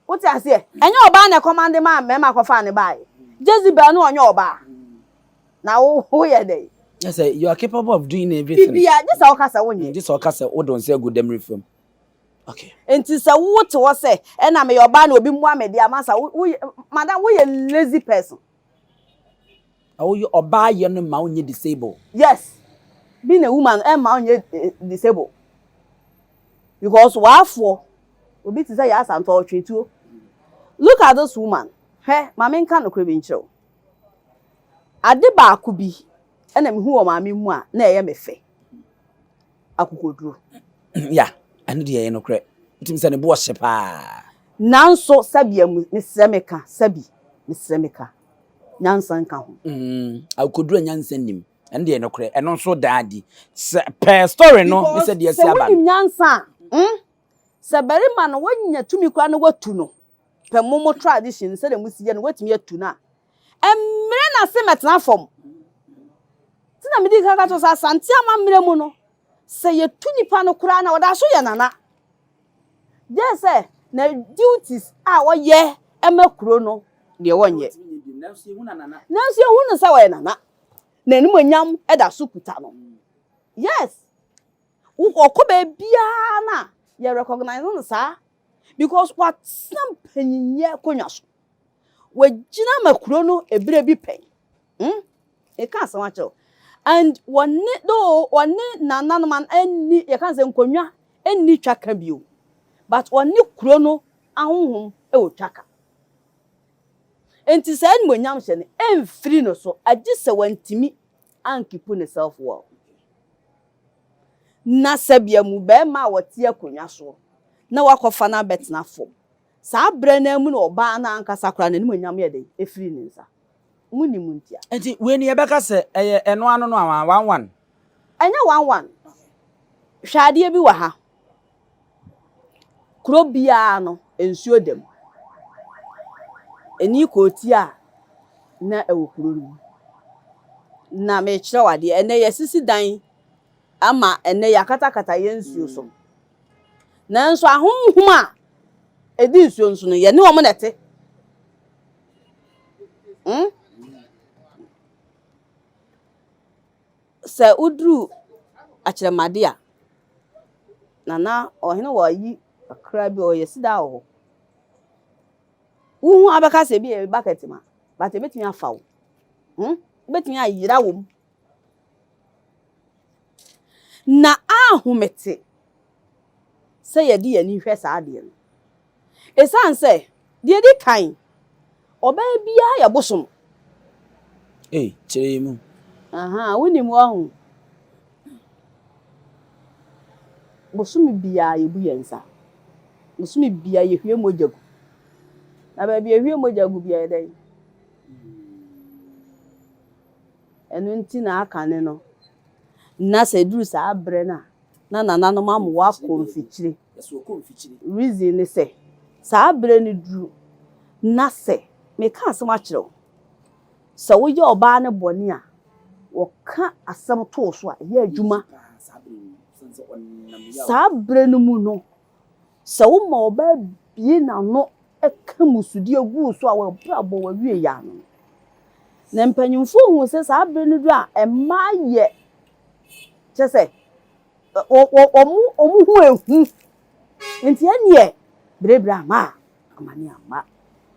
what I say enye oba na command man me ma kofa ne bai Jezebel no onye oba na wo ye dey. Yes, you are capable of doing everything. Bibia, just how kasa wonye. Just how kasa we don't say good dem reform. Okay. Enti se wo to wo say e na me yoba na obi muame dia masa madam we a lazy person. Oh, you oba ye no ma onye disabled. Yes. Being a woman e ma onye disabled. Because wafo obi ti say ya santo twetu. Look at this woman. He, mama nka no kure bi nkyerɛw. Ade ba akubi ena me hu o maame mu a na eye me fe akokoduro Yeah, anu de ye no kre ntim se ne bo hye pa nanso sabia mu mesremeka nyansa nka ho akokoduro nyansa nim anu de ye no kre eno so daadi per story no me se de asi aba se nyansa se bere ma no wanya tumi kwa no watu no pe momo tradition se de musiye no watumi atu na emre na se metna fom tina me di kaka to sa santi amamre mu no se ye tu nipa no kura na oda so ye nana je se na duties a wo ye emakuro no de wonye nanso ye hu no sa wo ye nana na ni monyam eda so kuta no yes wo koba bia na ye recognize no sa because what some penye konwa so we gina makuro no ebire bi pen e ka san wa cho and one nana man any you can say nkonwa any twaka bio but one kuro no ahonhom e wo twaka enti say ni monyam hye ne emfiri no so agise wantimi ankipu ne self worth na sabia mu be ma wote akonwa so na wakofa na betna fo sa abre na mu no oba na ankasa kra na ni monyam ye de efiri ne nsa muni muntia enti we ni ebeka se eno ano no 11 enya 11 hwade bi wa ha kro bia no ensuo dem eni ko ti a na ewo kro no na me kyerɛ wade ene yesisi dan ama ene yakatakata yensuo so nanso ahonhom a edi nsuo nso no ye ne omo nete sɛ udru akyerɛmade a nana ɔhene wɔ yi akra bi ɔyɛ sida wɔ uhu abɛka sɛ bi e bucket ma but ebetumi afa wo ebetumi ayira wo na ahomete sɛ yɛde yɛni hwɛ saa de no esan sɛ de di kan ɔbaa bia yɛ bosom kyerɛ mu wonim wahu bosom bia yɛbu yɛnsa bosom bia yɛhwie mogyagu na ba bia yɛhwie mogyagu bia yɛdɛ ɛno nti na aka ne no na sɛ duru saa brɛ na nananom amu wakɔ mfikyire reason ne sɛ saa brɛ ne duru na sɛ meka asɛm akyerɛ wo sɛ woyɛ ɔbaa ne bɔne a wɔka asɛm too so a ɛyɛ adwuma saa brɛ no mu no sɛ woma ɔbaa bie n'ano ɛka musudie gu so a wɔbrabɔ wɔwie yɛ ano na mpanyimfo hu sɛ saa brɛ no duru a ɛma yɛ kyɛ sɛ ɔmo hu ehu nti ɛneɛ brɛbrɛ ama amane ama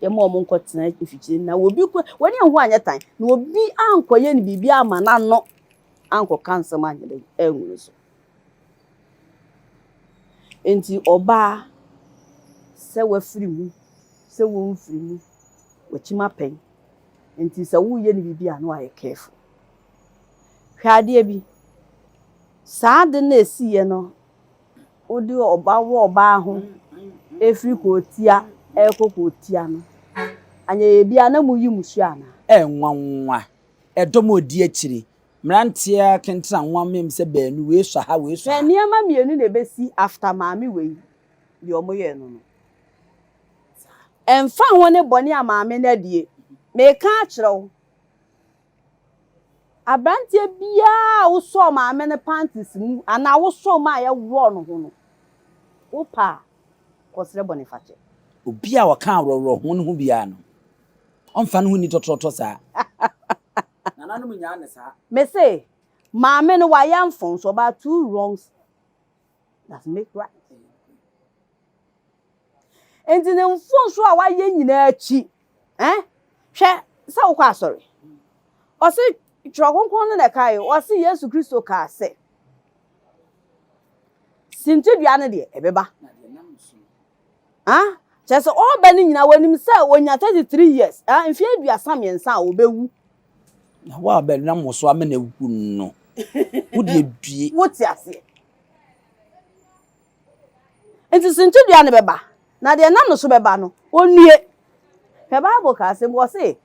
yɛma ɔmo nkɔtena mfikyire na obi wɔne ho anyɛ tan na obi ankɔyɛ ne biribi ama n'ano ankɔka nsɛm anyɛ ɛnwuru so nti ɔbaa sɛ wafiri mu sɛ wɔmfiri mu wɔkyima pɛn nti sɛ woyɛ ne biribi a na wayɛ careful hwɛ adeɛ bi saa de na esiye no wode ɔbaa ho efiri kotia ekokotia no anya ebia na muyi musu ana enwanwa edom odi akiri mrantia kentra nwamem se baanu we so ha we so niam mienu na ebesi after maame we de omoye no no emfa ho ne bone a maame na die me ka akyerew abrantie bia wo so maame ne panties mu ana wo so ma ye wo no ho no wo pa kosre bone fache obi a waka awroro ho no ho bia no onfa no ho ni tototo saa nananom nya ne saa me say maame no wa yamfon so ba two wrongs that make right enti ne mfon so a wa ye nyina achi hwe sa wo kwa sorry o se Trokonkon no na kai o se Yesu Kristo ka se sintedua ne de ebeba chese o ba ni nyina wanim se onya 33 years mfie aduasa miensa a obewu na wa ba na moso ame na wu no wo de due wo ti ase enti sintedua ne beba na de nam no so beba no onue pe Bible ka se mo se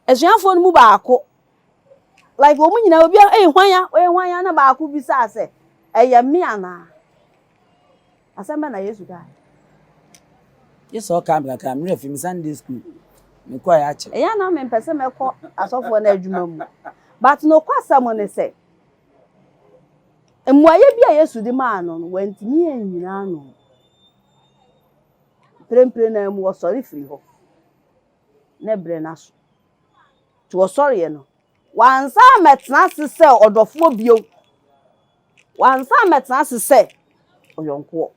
esuafo no mu baako like omu nyina obi hwanya na baako bi sa se eye me ana asema na Yesu dai yes o kam refim Sunday school me kwa ya che eya na me pese me kọ asofo na adwuma mu but no kwasam ne se emuaye bi a Yesu di ma no wantimi anyina no prempre na mu osori firi ho na bre na so to osori no wansa metna sese odofo bio wansa metna sese oyonko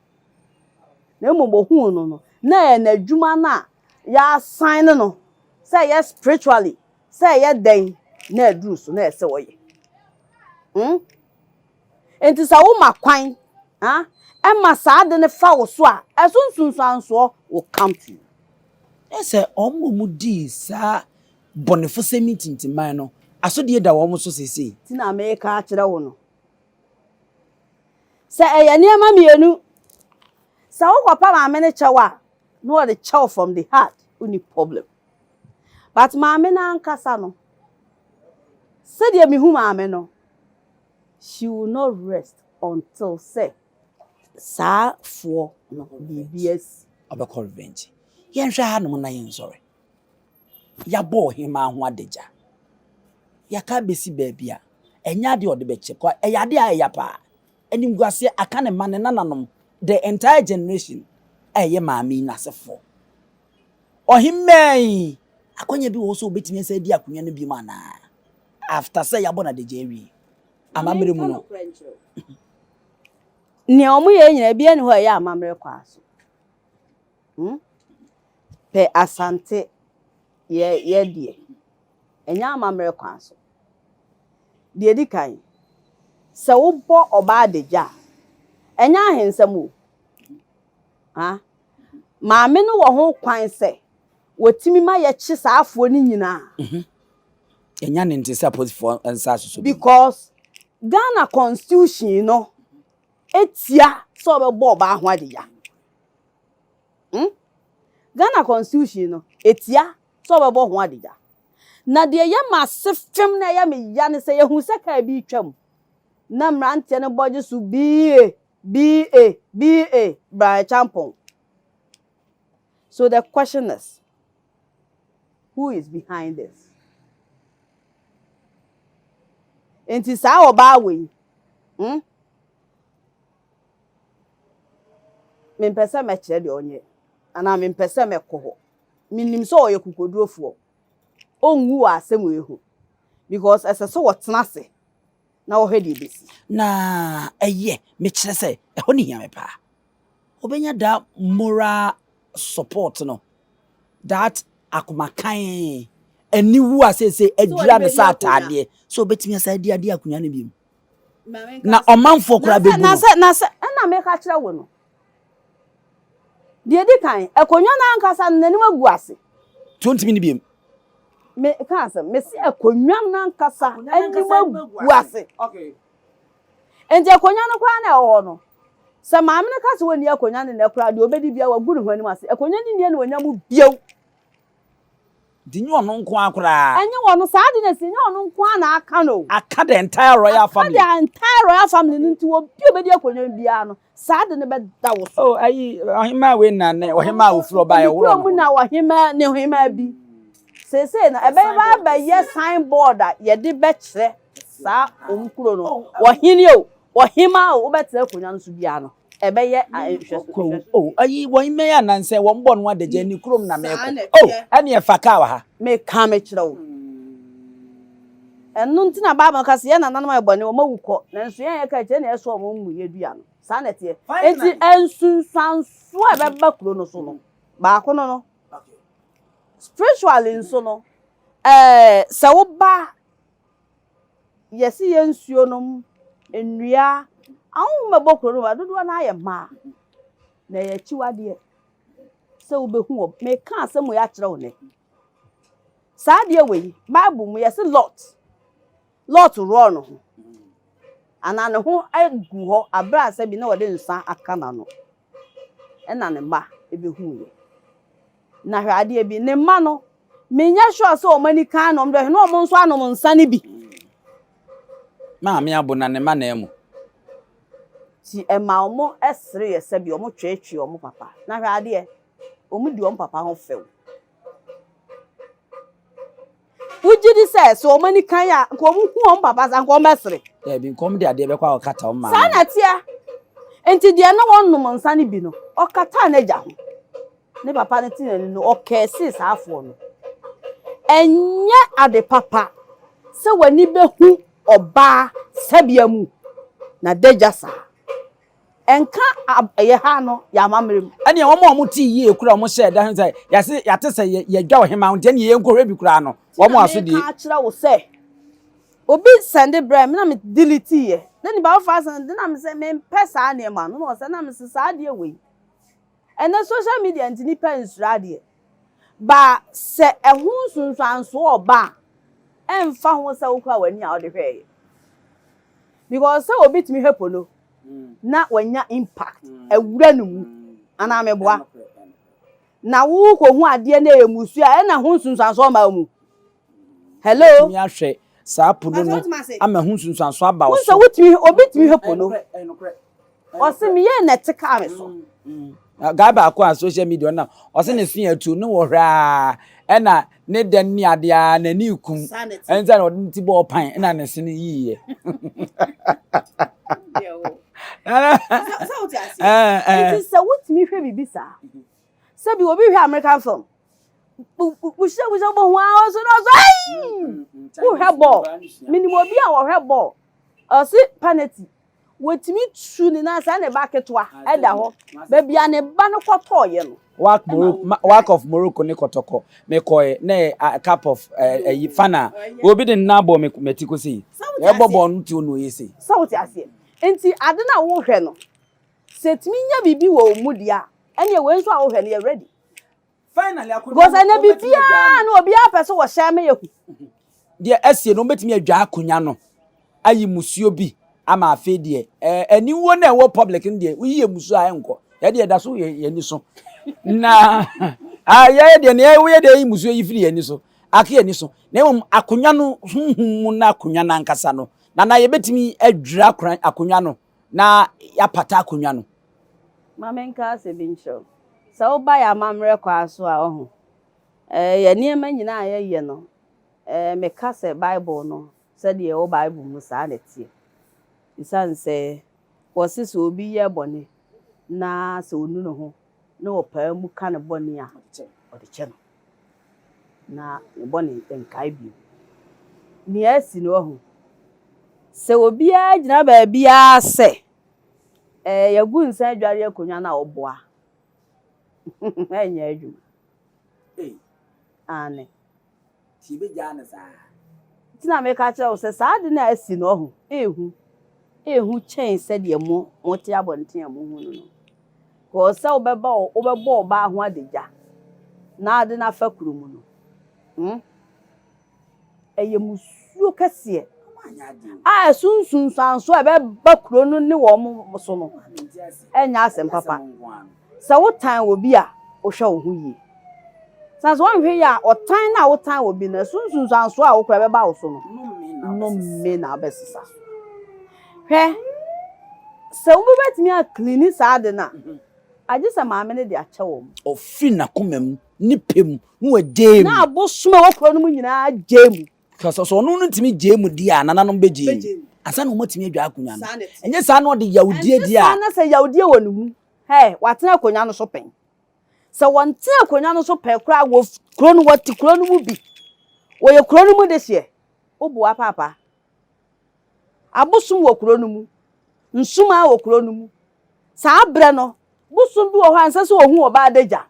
na mmombo hu no na adwuma na ya sign no say yes spiritually say ye den na aduru so na ese woye enti sa wo makwan emma saa de ne fa wo so a esunsunsanso wo come to you ese omo di sa bonefo semitintiman no aso de da wo mo so sese ti na me ka kire wo no se eye niam mienu sa wo kwapa maame ne chewa no the chow from the heart only problem but maame na ankasa no said ye mihu maame no she will not rest until say sa for no BBS obekọ revenge yen hwa ha no na yen sorry ya bo hima ho adeja ya ka besi baabia enya de ode be che kwa eyade aya pa enim guase aka ne man nananom the entire generation eye maami nasefo ohimmai akonya bi wo so obetimi asa di akonya no bi ma na after say yabona de jewi amamre mu no ni omu ye nyina bia ni ho ya amamre kwa so pe asante ye die enya amamre kwa so die di kan se wo bo oba adegya enya ahensam o ha maame no wo ho kwan se wotimi ma ye chi saafo ni nyina enya ne ntisa posifo ensa so because Ghana constitution no etia so obebo oba ho adegya Ghana constitution no etia so obebo ho adegya na de ye masefem na ye me ya ne se ye hu seka bi twam na mrante ne boje su BA by champon. So the question is, who is behind this? Enti sa oba we me pese me kire de onye ana me pese me ko minim so oye kukodurofo onwu asem ehu because esese wotena se na wo hwede besi na eye me kire se eho ni hia me pa obenya da moral support no that akomakan aniwu asese adura ne sa atade so betimi asa di ade akonya ne biem na omanfo kura bebu na se na me ka kire wo no die di kan akonya na ankasa nanim agu ase tontimi ne biem me ka se me se akonya na ankasa anim agu ase Okay. enti akonya no kwa na ewo no se maame ne ka se woni akonya ne na kura de obedi bia wa guru hwanim ase akonya ni ne wonya mu biew dinyo ono nko akura enye wono saa de na sinye ono nko na aka no aka the entire royal family the entire royal family nti wo bi obedi akonya bia no saa de ne be da wo so oh ayi ohima we na ne ohima ofuro ba ye woro mu na ohima ne ohima bi sese na ebe ba ye signboard a ye de be kire saa omkuro no ohini o ohima o betre akonya no so bia no ebe ye oh ayi ohima ya nanse wo mbo no adagya ni kurom na me oh ane e faka wa ha me ka me kire wo enu ntina baba ka se ye na nanam ebone o mawuko nanso ye ka kire na eso o mu ye dua no saa na tie enti ensunsanso ebeba kuro no so no ba ko no spiritually nso no se wo ba yesi ye nsuo no enua awu mebokro no ba dodo na aye ma na ye chiwade se wo behu o me ka asem ya kire wo ne saa de we bible mu yesi lot ro no ho ana ne ho agu ho abra ase bi na wode nsa aka na no ena ne ma ebehu ye na hwade bi ne ma no menya sure so o mani kan no mdo no mo nso anom nsa ne bi maame abona ne ma na emu ti ema omo esre yese bi omo twetwe omo papa na hwade omo di omo papa ho few ujidi se so omo ni kan ya ko omo hu omo papa san ko omo esre bi nkom de ade be kwa okata o ma sa na tia enti de na wonnom nsa ne bi no okata na gya ho ne papa ne tin ni no okesi saafo no enye ade papa se wani behu oba sabia mu na deja sa enka ye ha no ya mamrem ane omo ti yi ekura omo she da say yate say ye dwa ohema nte ne ye nkore bi kura no omo aso die ka kira wo se obi send brem na me delete ye na ni ba fa san na me say me pesa na ma no se na me se sa de we and the social media ntini pensura de ba se ehun sunsanso oba emfa ho se wo kwa wani a ode hwe because se obi timi hepo no na wanya impact ewura numu ana meboa na wo ko hu ade na emusu a na ho sunsanso ma mu hello mi ahwe saa puno no ama hu sunsanso aba wo so wotimi obi timi hepo no o se mi ye na tika me so ga ba ko social media na o se ne sun atu no wo hra ena ne den ni ade a na ni kum enza na odin ti bo pan ena ne se ne yiye It is what me hwe bibi sa. Se bi obi hwe American film. We say bo ho so no so. Who hwe ball. Minimum obi a wo hwe ball. Si penalty. Wetimi tru ni na sa na ba ketwa eda ho. Ba bia ne ba no kwotoye no. Work of Morocco ne kotoko me koy na cup of fana obi de nabo me metiko sei e bobo no ti ono yesi so what ase enti ade na wo hwe no setimi nya bibi wo mu dia ene we nso a wo hwe no you ready finally akọ because ene bibia na obi apese wo hye me yehu de asie no betimi adwa akonya no ayi musuo bi ama afi de aniwo na wo public de uyiye musuo a enko ya de da so ye ni so na ya de ne we de musuo yi firi ani so ake ani so na akonya no hunhum na akonya na nkasa no na ye betimi adwira akonya no na ya pata akonya no mamenka se bincho sa oba ya mamre kwa so a ohu ye niema nyina ye no me ka se bible no se de o bible mu sa na tie isan se wosi so obi ye bone na se onu no ho na opa mu ka ne bone a ode che no na bone enkai bi ni asi no ho se obi a gina ba bia se yagu nsa adware akonya na oboa enya adwuma ane ti be jana sa tina me ka kire o se sa de na asi no ho ehu chen se de mo te abonten mo hu no ko se obebo ba ho adeja na ade na fakuru mu no eye musuo kase sunsun sanso ebe bakuro no ne wo mo so no enya asem papa se wo tan obi a wo hwe wo hu yi sanso wo hwe ya o tan na wo tan obi na sunsun sanso a wo kura be ba wo so no me na besisa hwe se wo betimi a clean sa de na aje se maame ne de a che wo ofi na komam ni pem no adem na abosuma wo kuro no mu nyina jemu so no ntimi jemu dia nananom beje asa no matimi adwa akonya no enye sa no de yaudie dia na se yaudie wonu mu watena akonya no so pen se wonte akonya no so pen kura wo kuro no wati kuro no mu bi wo ye kuro no mu de hye obuwa papa abosum wo kuro no mu nsuma wo kuro no mu sa abre no busum bi wo ho ansa se wo hu oba adagya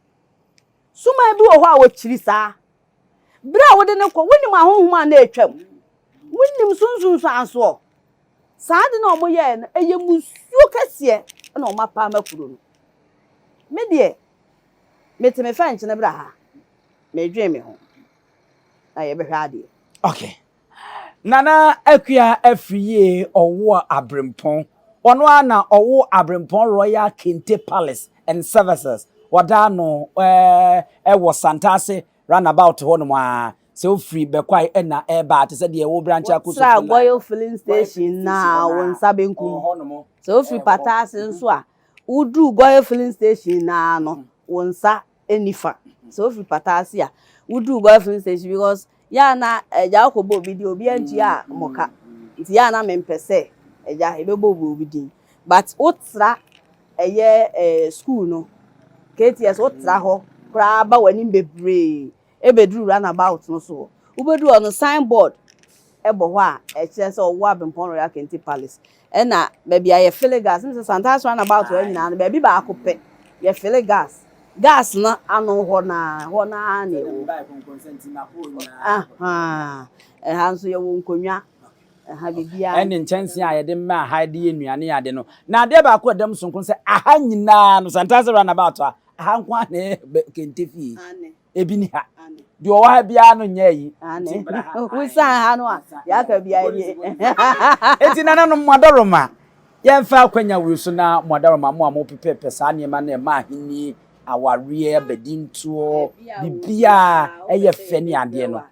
suma bi wo ho a wo chiri sa bra wo de ne ko wonim ahonhom a na etwam wonim sunsun anso saa de na omo ye na eye musuo kase na omo pa makuro no me de meteme fa nche na bra ha me dwen me ho na ye behwa ade okay nana akua afriye owo abrempon ono ana owo abrempon Royal Kente Palace and Services wadano wo Santase runabout ho no ma se ofri bekwai na eba te se de wo branch akoso na Royal Filling Station na won sabenku se ofri Patase nso a udu Royal Filling Station na no won sa enifa se ofri Patase a udu Royal Filling Station because ya na eja akobo bi di obi anti a moka nti ya na mempese eja ebebo obi din but otra eye school no KTS otra ho kra ba wani bebre ebedru runabout no so ubedu on signboard ebo ho a kire se owo Abrempon Royal Kente Palace na baby aye fill gas me Santase runabout wa nyina no baby ba akope ye fill gas na ano ho na ne hanso ye wo nkonwa ha bibia ene nchanse a ye de ma ha de enuane ya de no na de ba ko dem sonkon se aha nyina no Santase runabout a aha nkwa na Kente fi ebi ni ha de o ha bia no nya yi we san ha no a ya ka bia yi enti nana no modoroma ye mfa akwanya wusu na modoroma mo amo pepepe sa ne ma na ma ahini aware abedintuo bibia eye fe ni ade no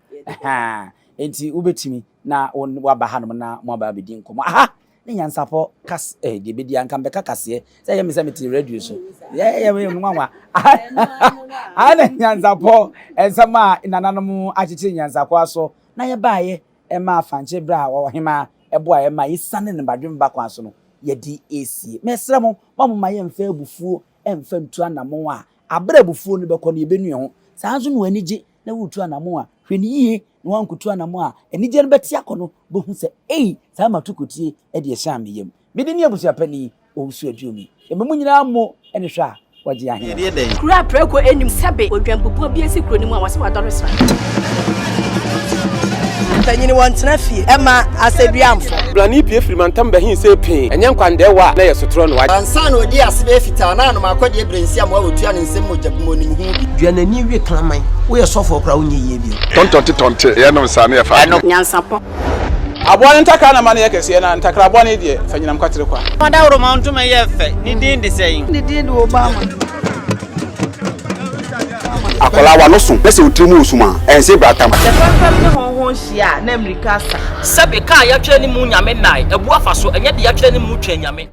enti ubetimi na waba hanom na mo aba abedin komo aha ne nyansapo kas de bedi anka beka kase say me say me ti radio so we nwa ana nyansapo ensama nananom achichi nyansapo aso na ye baaye e ma afanche bra wo hema eboa e ma isane ne badwem ba kwa so no ye di esi mesra mo ma ye mfa abufuo emfa ntu anamo a abra abufuo no beko no ye benu ho saa nso no anije na wutu anamo a hweni yie no wankutu anamo a anije no beti akono bo hu se saa matukutie e de hya ameyem mede ne abusua pani owusu aduomi e memu nyina mo ene hwa waje ahe kura preko enim sebe odwampopo bi esi kuro ni mu a wase wadore sra tanyini wantena fie ema aseduamfo blani pie frimantam bahin se pin enye nkwandewa na yesotro no wa ansa na odi asebe fita na no makode brensi am awotua ne nsem mojabumo ni hu duanani wie klaman wo yesofo kra wonye yie bi tonte ye no sa na ye fa nyansapo abone ntaka na mane yekese na ntakra abone die fanyinam kwatere kwa madawro mantuma ye fe ni din de sei ni din de obama akola wa no so pese utrimu usuma ense bratam fam ne honhon hia na amerika sa sebe ka ya twa ni mu nyame nai ebu afa so enye de ya twa ni mu twa nyame